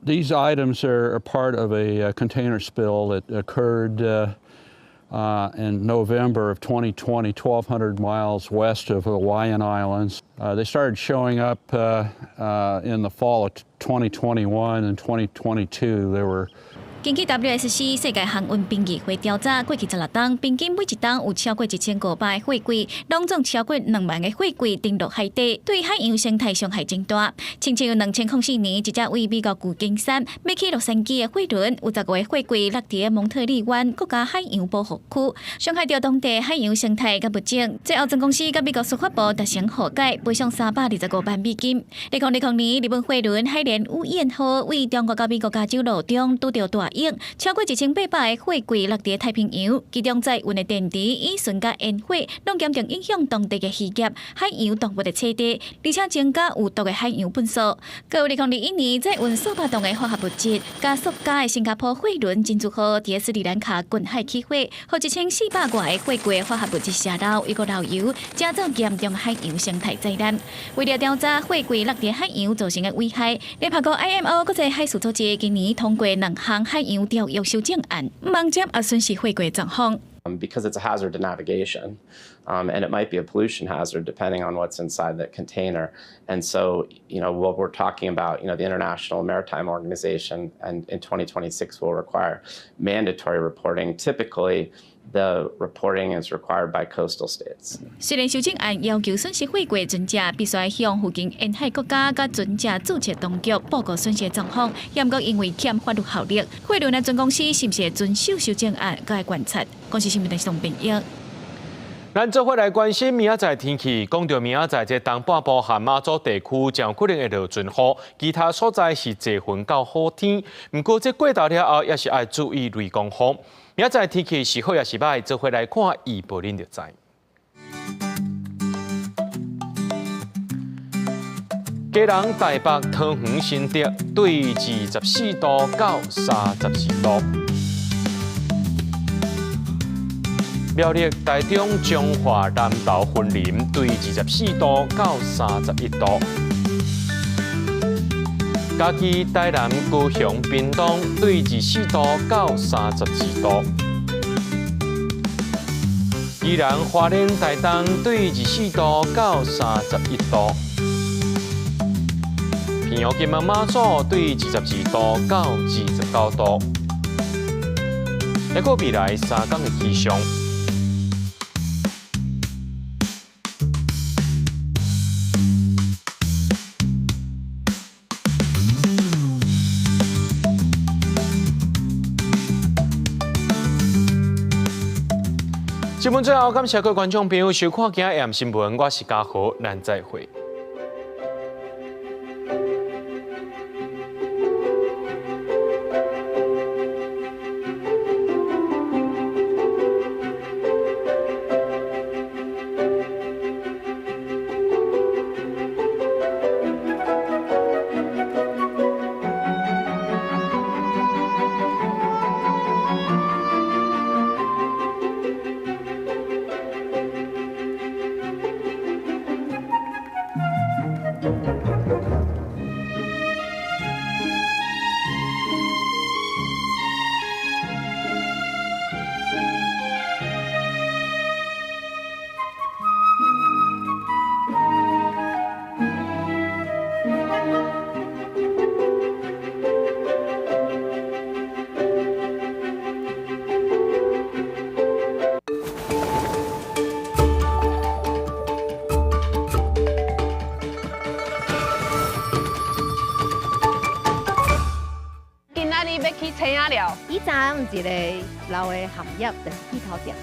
These items are part of a container spill that occurred in November of 2020, 1,200 miles west of Hawaiian Islands. They started showing up in the fall of 2021 and 2022. There were根据 WSC 世界航运评议会调查，过去16天，平均每一天有超过1500个货柜，拢总超过2万个货柜沉落海底，对海洋生态伤害真大。亲像2004年，一只为美国旧金山要去洛杉矶的货轮，有10个货柜落伫蒙特利湾国家海洋保护区，伤害到当地海洋生态甲物种。这欧洲公司甲美国司法部达成和解，赔偿325万美金。2020年，日本货轮海莲乌燕号为中国甲美国加州路中拄到大超过1800个货柜落伫太平洋，其中载运的电池、乙醇甲烟火，拢严重影响当地的渔业、海洋动物的栖地，而且增加有毒的海洋粪扫。各有2021年载运数百吨的化学物质，加塑胶的新加坡货轮珍珠号伫斯里兰卡近海起火，和1400外个货柜化学物质泄漏，一个漏油，制造严重海洋生态灾难。为了调查货柜落伫海洋造成的危害，联合国 IMO 国际海事组织今年通过2项海洋调约修正案，望接损失货柜状况。Because it's a hazard to navigation, and it might be a pollution hazard depending on what's inside the container. And so, what we're talking about, the International Maritime Organization, and in 2026 will require mandatory reporting. Typically, the reporting is required by coastal states. 虽然修正案要求损失货柜船只必须向附近沿海国家甲船只注册当局报告损失状况，不过因为欠法律效力，货轮的船公司是不是遵守修正案，该观察。公司新闻台宋平一。咱做伙来关心明仔载天气。讲到明仔载这东半部和马祖地区将可能会落阵雨，其他所在是多云到好天。不过这过到了后，也是要注意雷公风。明仔载天气是好也是歹，做伙来看预报恁就知。基隆、台北、桃园、新竹对24度到32度。苗栗、台中、彰化、南投、云林对24度到31度；嘉义、台南、高雄、屏东对24度到32度；宜兰、花莲、台东对24度到31度；平阳、金门、马祖对22度到29度。还有未来3天的气象。新闻最后，感谢各位观众朋友收看今日AM新闻，我是嘉豪，咱再会。去青仔寮，以前有一个老的行业，就是剃头店。